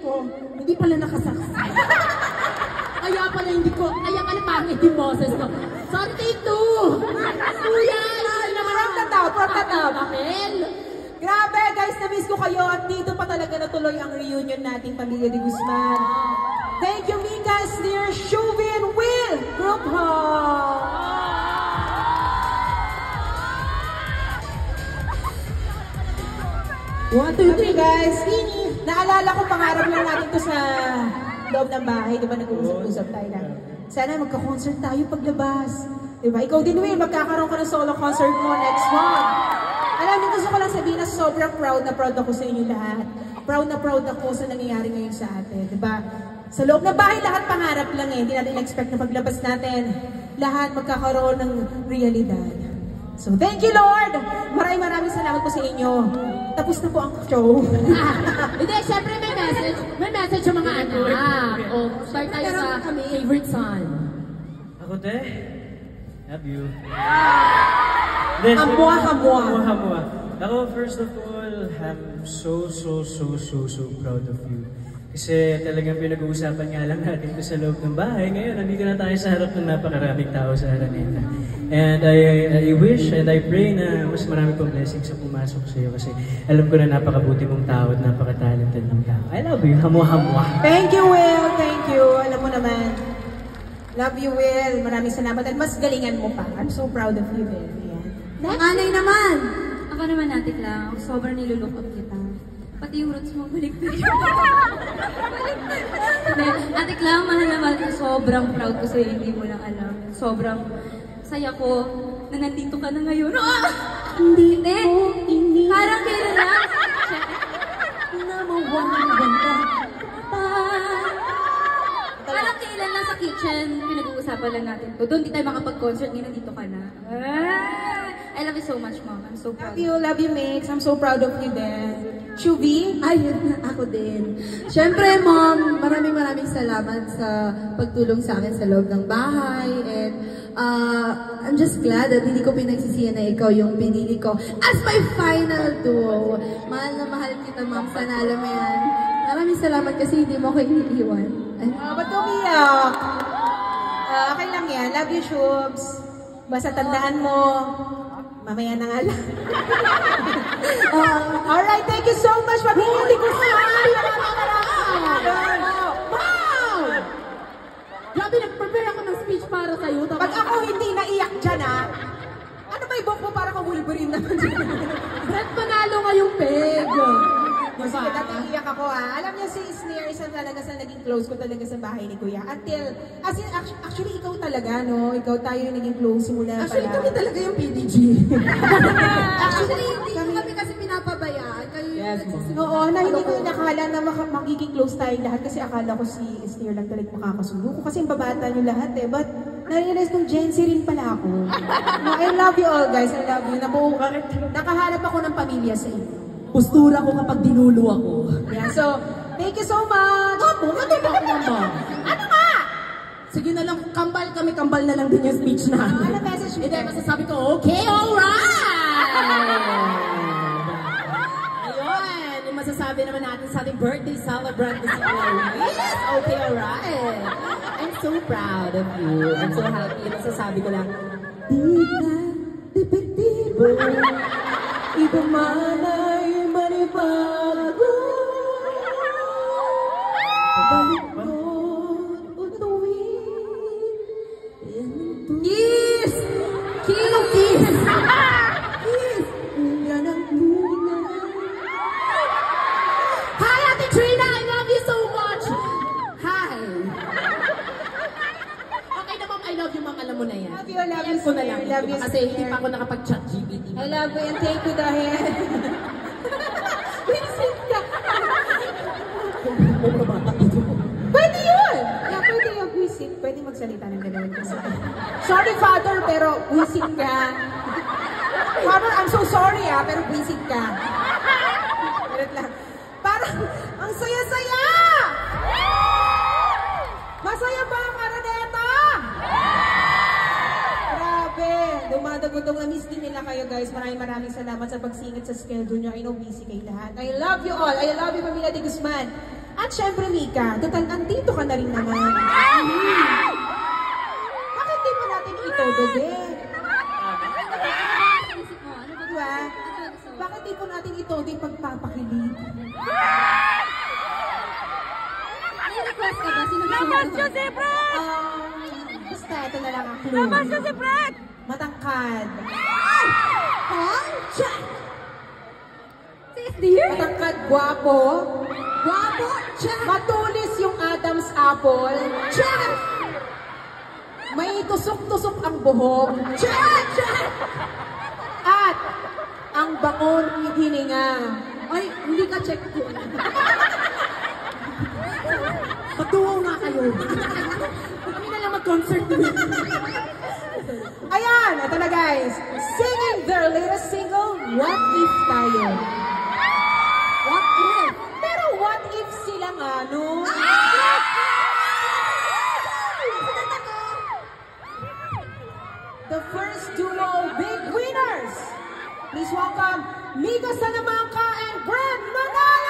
ko, hindi pala nakasaks. Kaya pala pangit yung boses ko. Sorry, take two! Kuya! From the top. Grabe guys, na-miss ko kayo at dito pa talaga natuloy ang reunion nating Pamilya de Guzman. Thank you, Mika, Sneer, Shuvin, Will, Group Hall. 1, 2, 3 guys. Naalala ko, pangarap lang natin to sa loob ng bahay. Diba nag-uusap-usap tayo na? Sana magka-concert tayo paglabas. Diba? Ikaw din, Will, magkakaroon ka ng solo concert mo next month. Alam niyo, gusto ko lang sabihin na sobrang proud ako sa inyo lahat. Proud ako sa nangyayari ngayon sa atin. Diba? Sa loob ng bahay, lahat pangarap lang eh. Hindi natin expect na paglabas natin, lahat magkakaroon ng realidad. So, thank you, Lord! Maraming salamat po sa inyo. Tapos na po ang show. Hindi, syempre may message. May message sa mga anak. O, start tayo sa favorite son. Ako, te? Love you. Hamwa. Ako, first of all, I'm so proud of you. Kasi talagang pinag-uusapan nga lang natin ito sa loob ng bahay. Ngayon, nandito na tayo sa harap ng napakaraming tao sa Araneta. And I wish and I pray na mas marami pang blessings sa pumasok sa iyo kasi alam ko na napakabuti mong tao at napaka-talented ng tao. I love you. Hamwa. Thank you, Will. Thank you. Alam mo naman. Love you, Will. Maraming salamat. At mas galingan mo pa. I'm so proud of you, Will. Nanay naman! Ako naman, Ate Clau. Sobrang nilulok up kita. Pati yung roots mo, baliktad. Ate Clau, mahal na mahal ko. Sobrang proud ko sa'yo, hindi mo lang alam. Sobrang saya ko na nandito ka na ngayon. Hindi, te. Parang kailan lang. Parang kailan lang sa kitchen, pinag-uusapan lang natin to. Doon di tayo makapag-concert, ngayon nandito ka na. I love you so much, Mom. I'm so proud. Love you, Mix. I'm so proud of you din. Shubi? Ayun, ako din. Siyempre, Mom, maraming salamat sa pagtulong sa akin sa loob ng bahay. And I'm just glad that hindi ko pinagsisiyan na ikaw yung pinili ko as my final duo. Mahal na mahal kita, Mom. Sana alam mo yan. Maraming salamat kasi hindi mo ako iniiwan. Ba't umiyak? Okay lang yan. Love you, Shubs. Basta tandaan mo, mamaya na nga lang. Alright, thank you so much. Pamilya ko sa Wow! Grabe, nag-prepare ako ng speech para sa'yo. Pag ako hindi naiyak dyan, ano ba ibok mo para kang Wolverine naman dyan? Brett, panalo ngayong peg. Sige, naiiyak ako Alam niyo si Sneer, isa talaga sa naging close ko talaga sa bahay ni Kuya. Actually, ikaw talaga, no? Ikaw tayo yung naging close simula Actually, kami talaga yung PDG. Actually, hindi kami kasi pinapabayaan. Kayo yung Oo, na hindi ko inakala na magiging close tayong lahat kasi akala ko si Sneer lang talaga makakasundo ko kasi yung babata niyo lahat But, na-realize kong Gen Z rin pala ako. No, I love you all, guys. I love you. Nakahanap ako ng pamilya sa inyo. Postura ko kapag dinulo ako. Yeah, so, thank you so much! Ano nga? Sige na lang, kambal na lang din yung speech na. Ano message mo? Hindi, masasabi ko, okay, alright! Ayun, yung masasabi naman natin sa ating birthday celebrant na si Clarice. Okay, alright. I'm so proud of you. I'm so happy. Masasabi ko lang, di ka depektibo. Iba man ay manibago. Balikod, utuwin. Kiss! Anong kiss? Kiss! Yan ang luna. Hi, Ate Trina! I love you so much! Hi! Okay na, Mom. I love you, Mom. Alam mo na yan. Love you, Ko na lang. Love you, Kasi hindi pa ako nakapag-chat GPT. I love you and thank you dahil... Wisit ka! Pwede yun! Yeah, pwede yung wisit. Pwede magsalita ng gano'n kasi. Sorry, Father, pero wisit ka. Father, I'm so sorry pero wisit ka. Ganun lang. Parang, ang saya-saya! Masaya ba ang Araneta? Grabe! Dumadagundong na-miss din nila kayo, guys. Maraming salamat sa pagsingit sa schedule nyo. I know busy kayo lahat. I love you all. I love you, Pamilya de Guzman. At syempre, Mika, total, andito ka na rin naman. Bakit di mo natin itodobe? Isip mo, ano ba? Diba? Bakit di po natin itodo yung pagpapakilig? May request ka ba? Sino gusto mo? Basta ito na lang ang clue. Matangkad. Check! Say it dear! Matangkad, gwapo. Guwapo! Check! Matulis yung Adam's apple. Check! May tusok-tusok ang buhok. Check! Check! At ang bango ng hininga. Ay, hindi ka check ko. Patuwa nga kayo. Kami na lang mag-concert din. Ayan, ito na guys. Singing their latest single, What If Tayo. What if? Pero what if sila nga, no? The first duo big winners. Please welcome Mika Salamanca and Brad Manalo!